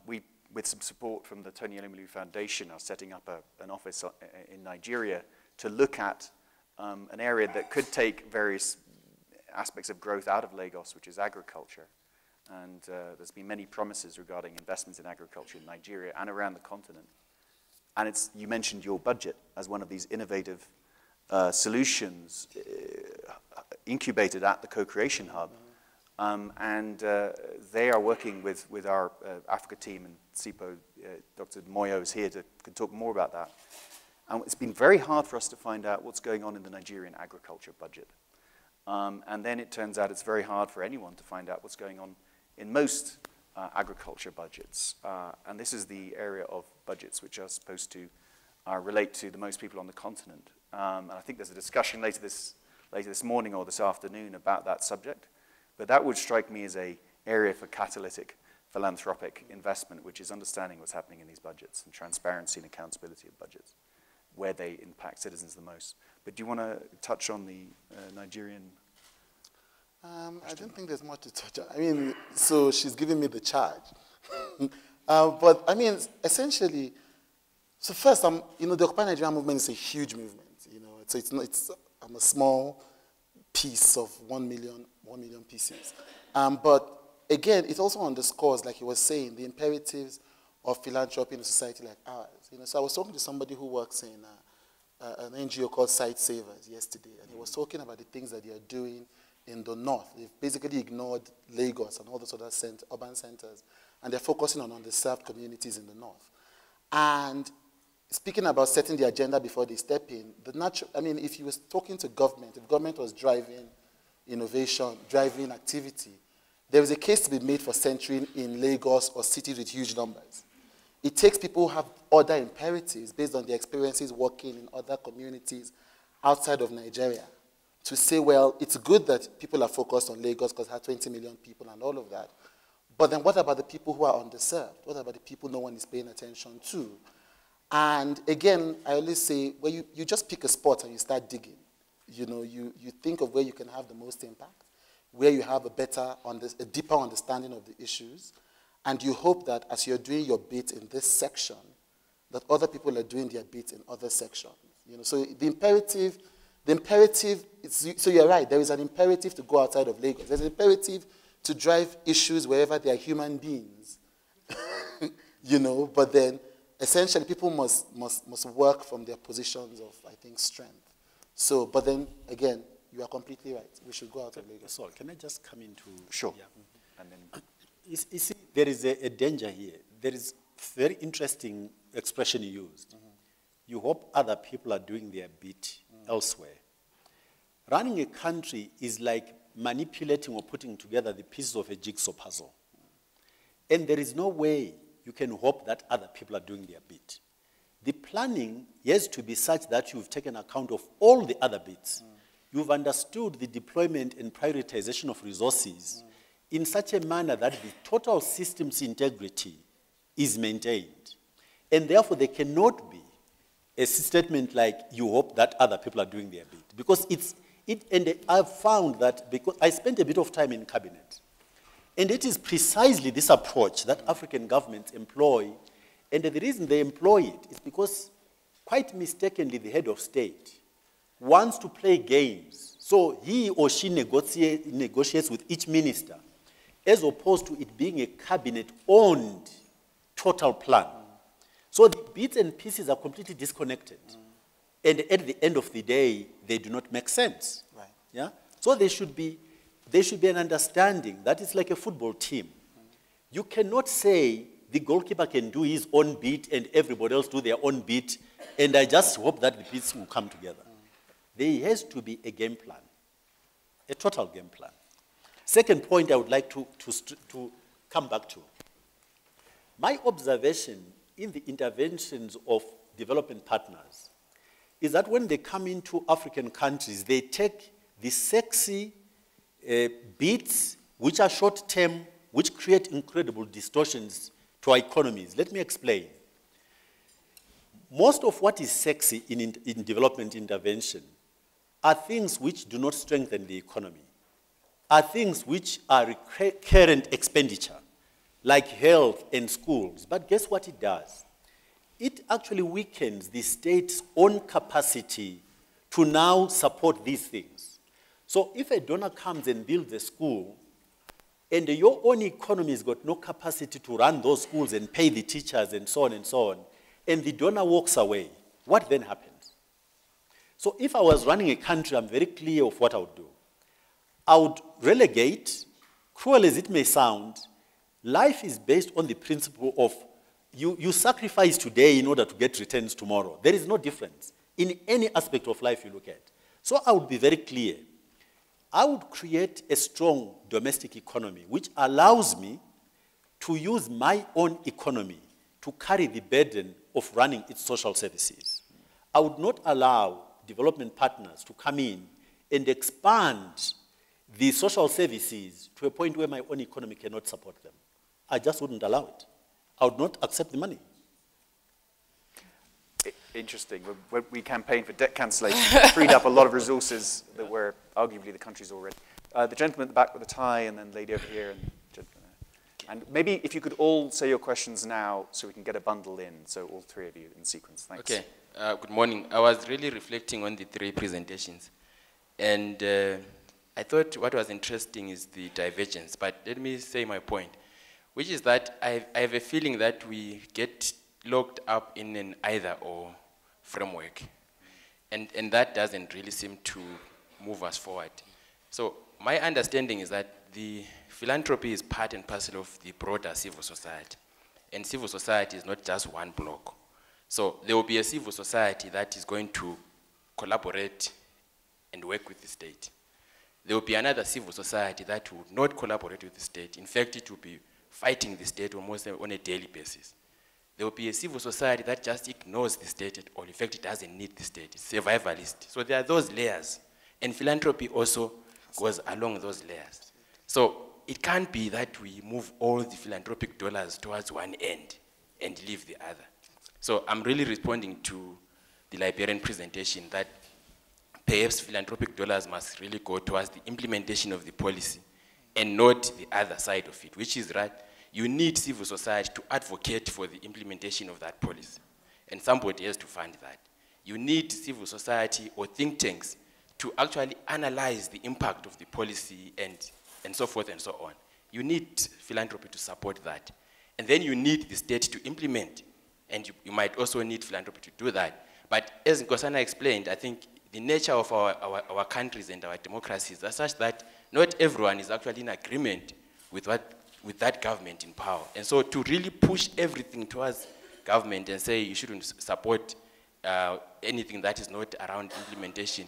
we, with some support from the Tony Elumelu Foundation, are setting up an office in Nigeria to look at an area that could take various aspects of growth out of Lagos, which is agriculture. And there's been many promises regarding investments in agriculture in Nigeria and around the continent. And you mentioned your budget as one of these innovative solutions incubated at the Co-Creation Hub. They are working with our Africa team, and SIPO, Dr. Moyo is here to talk more about that. And it's been very hard for us to find out what's going on in the Nigerian agriculture budget. And then it turns out it's very hard for anyone to find out what's going on in most agriculture budgets. And this is the area of budgets which are supposed to relate to the most people on the continent. And I think there's a discussion later this morning or this afternoon about that subject. But that would strike me as an area for catalytic philanthropic investment, which is understanding what's happening in these budgets and transparency and accountability of budgets, where they impact citizens the most. But do you want to touch on the Nigerian I don't think there's much to touch on. I mean, so she's giving me the charge. But I mean, essentially, so first, you know, the Occupy Nigeria movement is a huge movement. You know, so it's a small piece of 1 million pieces. But again, it also underscores, like he was saying, the imperatives of philanthropy in a society like ours. You know, so I was talking to somebody who works in an NGO called Sight Savers yesterday, and he was talking about the things that they are doing in the north. They've basically ignored Lagos and all those other urban centers and they're focusing on underserved communities in the north. And speaking about setting the agenda before they step in, if you were talking to government, if government was driving innovation, driving activity, there is a case to be made for centering in Lagos or cities with huge numbers. It takes people who have other imperatives based on their experiences working in other communities outside of Nigeria to say, well, it's good that people are focused on Lagos because it has 20 million people and all of that. But then what about the people who are underserved? What about the people no one is paying attention to? And again, I always say, well, you just pick a spot and you start digging. You know, you think of where you can have the most impact, where you have a deeper understanding of the issues, and you hope that as you're doing your bit in this section, that other people are doing their bit in other sections. You know, so the imperative so you're right, there is an imperative to go outside of Lagos. There's an imperative to drive issues wherever there are human beings, you know, but then essentially people must work from their positions of, I think, strength. So, but then, again, you are completely right. We should go out of Lagos. So, can I just come into... Sure. Yeah. And then, you see, there is a danger here. There is very interesting expression you used. You hope other people are doing their bit elsewhere. Running a country is like manipulating or putting together the pieces of a jigsaw puzzle. And there is no way you can hope that other people are doing their bit. The planning has to be such that you've taken account of all the other bits. You've understood the deployment and prioritization of resources in such a manner that the total system's integrity is maintained. And therefore, there cannot be a statement like, you hope that other people are doing their bit. Because and I've found that, because I spent a bit of time in cabinet, and it is precisely this approach that African governments employ, and the reason they employ it is because, quite mistakenly, the head of state wants to play games. So he or she negotiates with each minister, as opposed to it being a cabinet-owned total plan. So the bits and pieces are completely disconnected. And at the end of the day, they do not make sense. Right. Yeah? So there should be an understanding that it's like a football team. You cannot say the goalkeeper can do his own bit and everybody else do their own bit, and I just hope that the bits will come together. There has to be a game plan, a total game plan. Second point I would like to come back to. My observation in the interventions of development partners is that when they come into African countries, they take the sexy bits, which are short-term, which create incredible distortions to our economies. Let me explain. Most of what is sexy in development intervention are things which do not strengthen the economy, are things which are recurrent expenditure, like health and schools. But guess what it does? It actually weakens the state's own capacity to now support these things. So if a donor comes and builds a school, and your own economy has got no capacity to run those schools and pay the teachers and so on, and the donor walks away, what then happens? So if I was running a country, I'm very clear of what I would do. I would relegate, cruel as it may sound, life is based on the principle of you sacrifice today in order to get returns tomorrow. There is no difference in any aspect of life you look at. So I would be very clear. I would create a strong domestic economy which allows me to use my own economy to carry the burden of running its social services. I would not allow development partners to come in and expand the social services to a point where my own economy cannot support them. I just wouldn't allow it. I would not accept the money. Interesting. When we campaigned for debt cancellation, freed up a lot of resources that were arguably the country's already. The gentleman at the back with the tie, and then lady over here, and gentleman there. And maybe if you could all say your questions now so we can get a bundle in, so all three of you in sequence. Thanks. Okay. Good morning. I was really reflecting on the three presentations. And I thought what was interesting is the divergence. But let me say my point, which is that I have a feeling that we get locked up in an either-or framework. And that doesn't really seem to move us forward. So my understanding is that the philanthropy is part and parcel of the broader civil society. And civil society is not just one block. So there will be a civil society that is going to collaborate and work with the state. There will be another civil society that would not collaborate with the state. In fact, it will be fighting the state almost on a daily basis. There will be a civil society that just ignores the state at all. In fact, it doesn't need the state. It's survivalist. So there are those layers. And philanthropy also goes along those layers. So it can't be that we move all the philanthropic dollars towards one end and leave the other. So I'm really responding to the Liberian presentation that perhaps philanthropic dollars must really go towards the implementation of the policy and not the other side of it, which is right. You need civil society to advocate for the implementation of that policy. And somebody has to fund that. You need civil society or think tanks to actually analyze the impact of the policy and so forth and so on. You need philanthropy to support that. And then you need the state to implement. And you might also need philanthropy to do that. But as Nkosana explained, I think the nature of our countries and our democracies are such that not everyone is actually in agreement with that government in power. And so to really push everything towards government and say you shouldn't support anything that is not around implementation,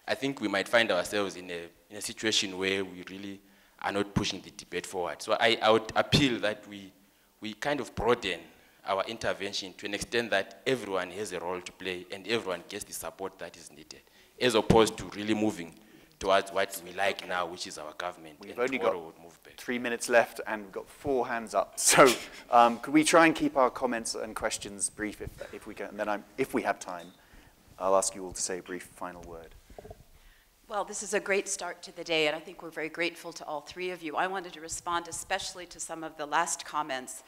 I think we might find ourselves in a situation where we really are not pushing the debate forward. So I would appeal that we kind of broaden our intervention to an extent that everyone has a role to play and everyone gets the support that is needed, as opposed to really moving towards what we like now, which is our government. We've only got 3 minutes left and we've got 4 hands up. So could we try and keep our comments and questions brief if we can? And then if we have time, I'll ask you all to say a brief final word. Well, this is a great start to the day, and I think we're very grateful to all three of you. I wanted to respond especially to some of the last comments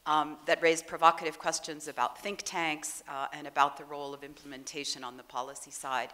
that raised provocative questions about think tanks and about the role of implementation on the policy side.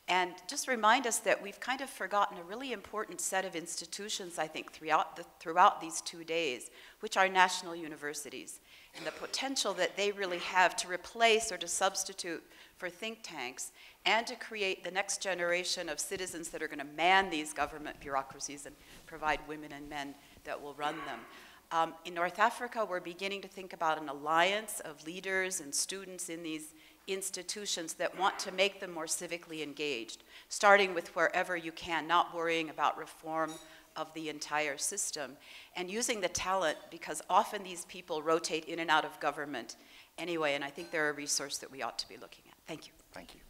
And just remind us that we've kind of forgotten a really important set of institutions, I think, throughout these 2 days, which are national universities, and the potential that they really have to replace or to substitute for think tanks and to create the next generation of citizens that are going to man these government bureaucracies and provide women and men that will run them. In North Africa, we're beginning to think about an alliance of leaders and students in these institutions that want to make them more civically engaged, starting with wherever you can, not worrying about reform of the entire system, and using the talent, because often these people rotate in and out of government anyway, and I think they're a resource that we ought to be looking at. Thank you. Thank you.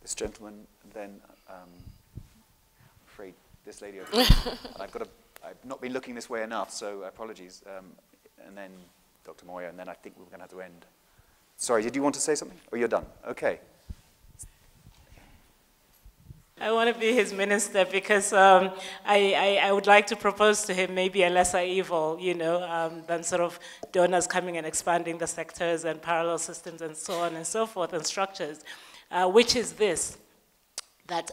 This gentleman, then, I'm afraid this lady over here. I've not been looking this way enough, so apologies. And then Dr. Moyo, and then I think we're going to have to end. Sorry, did you want to say something? Oh, you're done. Okay. I want to be his minister because I would like to propose to him maybe a lesser evil, you know, than sort of donors coming and expanding the sectors and parallel systems and so on and so forth and structures, which is this, that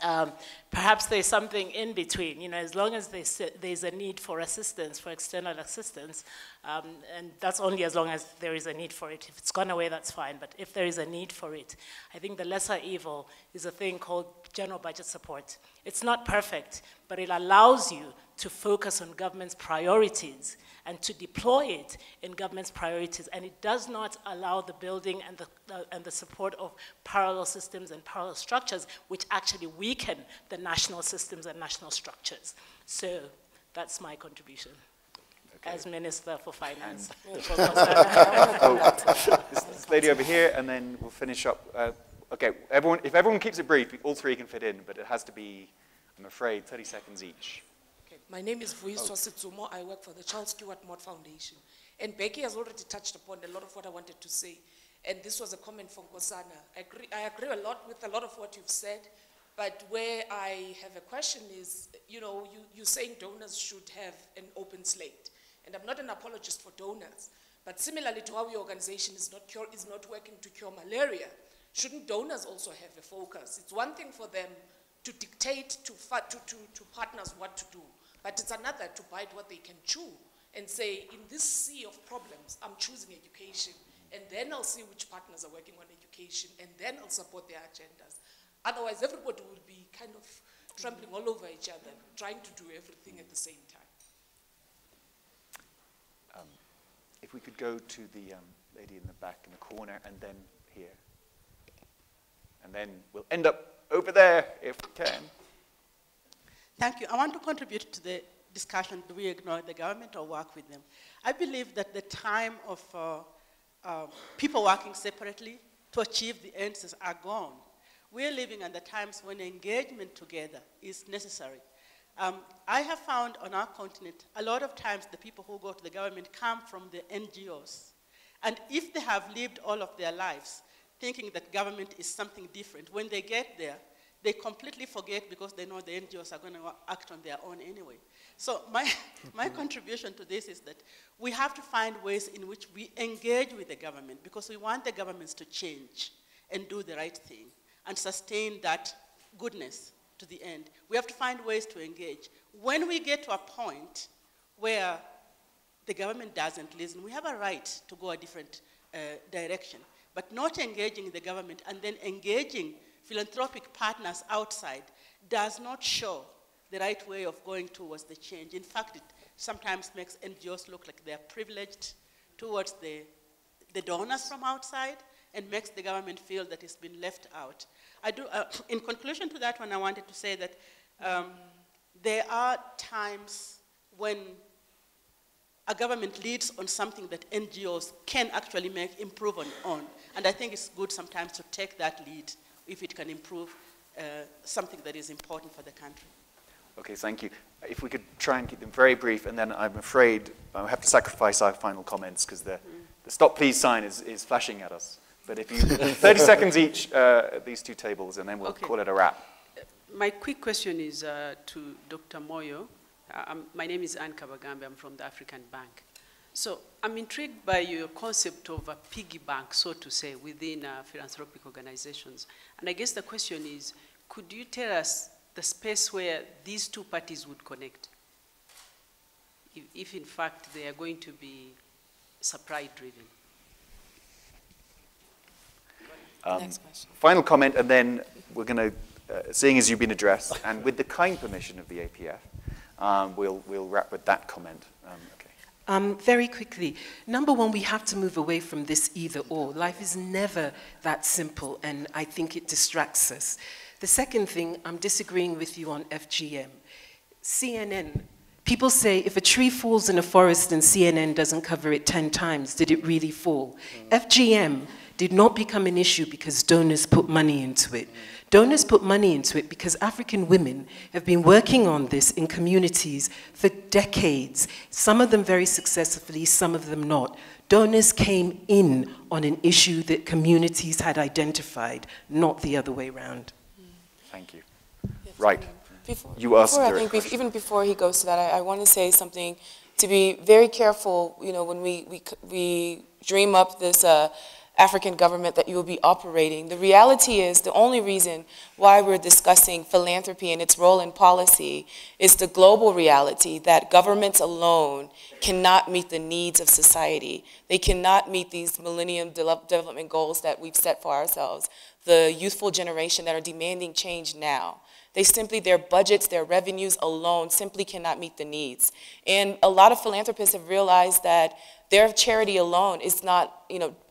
perhaps there's something in between, you know, as long as there's a need for assistance, for external assistance, and that's only as long as there is a need for it. If it's gone away, that's fine, but if there is a need for it, I think the lesser evil is a thing called general budget support. It's not perfect, but it allows you to focus on government's priorities and to deploy it in government's priorities, and it does not allow the building and the support of parallel systems and parallel structures, which actually weaken the national systems and national structures. So that's my contribution as Minister for Finance. This lady over here, and then we'll finish up. Okay, if everyone keeps it brief, all three can fit in, but it has to be, I'm afraid, 30 seconds each. My name is Vuyiswa Sitsumo. I work for the Charles Stewart Mott Foundation. And Becky has already touched upon a lot of what I wanted to say. And this was a comment from Nkosana. I agree a lot with a lot of what you've said, but where I have a question is, you know, you're saying donors should have an open slate. And I'm not an apologist for donors, but similarly to how your organization is not working to cure malaria, shouldn't donors also have a focus? It's one thing for them to dictate to partners what to do, but it's another to bite what they can chew and say, in this sea of problems, I'm choosing education, and then I'll see which partners are working on education, and then I'll support their agendas. Otherwise, everybody will be kind of trampling all over each other, trying to do everything at the same time. if we could go to the lady in the back in the corner and then here. And then we'll end up over there if we can. Thank you. I want to contribute to the discussion, do we ignore the government or work with them? I believe that the time of people working separately to achieve the ends are gone. We're living in the times when engagement together is necessary. I have found on our continent, a lot of times the people who go to the government come from the NGOs. And if they have lived all of their lives thinking that government is something different, when they get there, they completely forget because they know the NGOs are going to act on their own anyway. So my contribution to this is that we have to find ways in which we engage with the government because we want the governments to change and do the right thing and sustain that goodness to the end. We have to find ways to engage. When we get to a point where the government doesn't listen, we have a right to go a different direction, but not engaging the government and then engaging philanthropic partners outside does not show the right way of going towards the change. In fact, it sometimes makes NGOs look like they're privileged towards the donors from outside and makes the government feel that it's been left out. I do, in conclusion to that one, I wanted to say that there are times when a government leads on something that NGOs can actually improve on. And I think it's good sometimes to take that lead if it can improve something that is important for the country. Okay, thank you. If we could try and keep them very brief, and then I'm afraid I'll have to sacrifice our final comments because the stop please sign is flashing at us. But if you, 30 seconds each at these two tables, and then we'll call it a wrap. My quick question is to Dr. Moyo. My name is Anne Kabagambe. I'm from the African Bank. So I'm intrigued by your concept of a piggy bank, so to say, within philanthropic organizations. And I guess the question is, could you tell us the space where these two parties would connect? If in fact they are going to be supply-driven. Next question. Final comment, and then we're going to, seeing as you've been addressed, and with the kind permission of the APF, we'll wrap with that comment. Very quickly, number one, we have to move away from this either or. Life is never that simple, and I think it distracts us. The second thing, I'm disagreeing with you on FGM. CNN, people say if a tree falls in a forest and CNN doesn't cover it 10 times, did it really fall? FGM did not become an issue because donors put money into it. Donors put money into it because African women have been working on this in communities for decades, some of them very successfully, some of them not. Donors came in on an issue that communities had identified, not the other way around. Thank you. Right. You asked even before he goes to that, I want to say something to be very careful, you know, when we dream up this African government that you will be operating. The reality is the only reason why we're discussing philanthropy and its role in policy is the global reality that governments alone cannot meet the needs of society. They cannot meet these Millennium Development Goals that we've set for ourselves, the youthful generation that are demanding change now. They simply, their budgets, their revenues alone simply cannot meet the needs. And a lot of philanthropists have realized that their charity alone is not,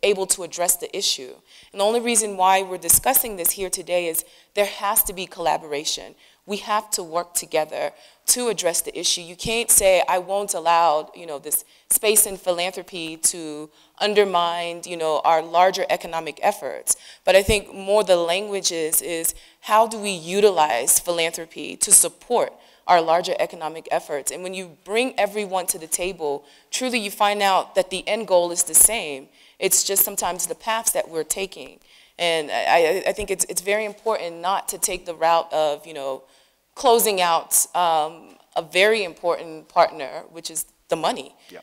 able to address the issue. And the only reason why we're discussing this here today is there has to be collaboration. We have to work together to address the issue. You can't say, I won't allow, this space in philanthropy to undermine, our larger economic efforts. But I think more the language is how do we utilize philanthropy to support our larger economic efforts? And when you bring everyone to the table, truly you find out that the end goal is the same. It's just sometimes the paths that we're taking. And I think it's very important not to take the route of, closing out a very important partner, which is the money. Yeah.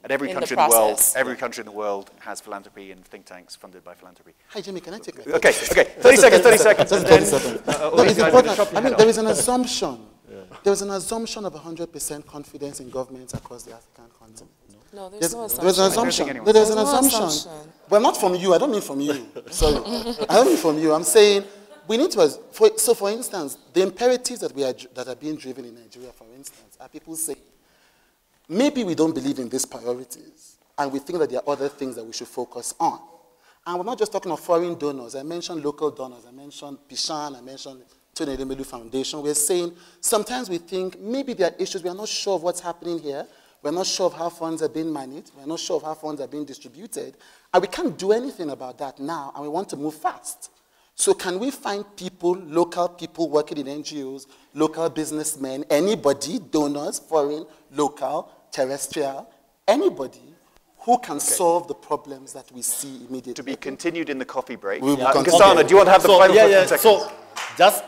And every country in the world, country in the world has philanthropy and think tanks funded by philanthropy. Hi, Jimmy, can I take my Okay. 30 seconds. I mean, there is an assumption. There is an assumption of 100% confidence in governments across the African continent. No, there's no assumption. There's an assumption. There's an assumption. Well, not from you. I don't mean from you. Sorry. I don't mean from you. I'm saying we need to, so for instance, the imperatives that are being driven in Nigeria, for instance, are people saying, maybe we don't believe in these priorities, and we think that there are other things that we should focus on. And we're not just talking of foreign donors. I mentioned local donors. I mentioned Pishan. I mentioned Chude Foundation. We're saying sometimes we think maybe there are issues. We are not sure of what's happening here. We're not sure of how funds are being managed. We're not sure of how funds are being distributed. And we can't do anything about that now, and we want to move fast. So can we find people, local people working in NGOs, local businessmen, anybody, donors, foreign, local, terrestrial, anybody, who can solve the problems that we see immediately? To be continued in the coffee break. Nkosana, do you want to have the final 15 seconds? So, just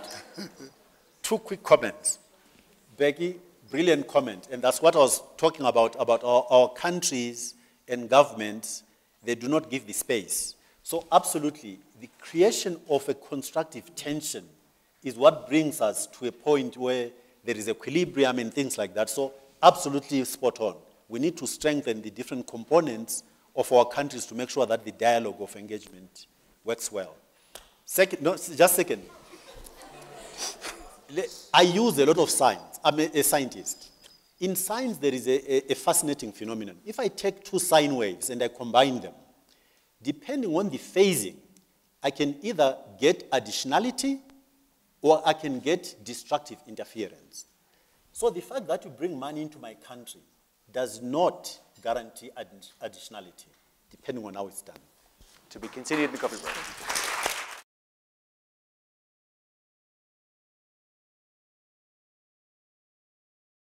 2 quick comments. Becky, brilliant comment, and that's what I was talking about our countries and governments. They do not give the space. So absolutely, the creation of a constructive tension is what brings us to a point where there is equilibrium and things like that. So absolutely spot on. We need to strengthen the different components of our countries to make sure that the dialogue of engagement works well. Second, I use a lot of science. I'm a scientist. In science, there is a fascinating phenomenon. If I take 2 sine waves and I combine them, depending on the phasing, I can either get additionality or I can get destructive interference. So the fact that you bring money into my country does not guarantee additionality, depending on how it's done. To be continued in the coffee break.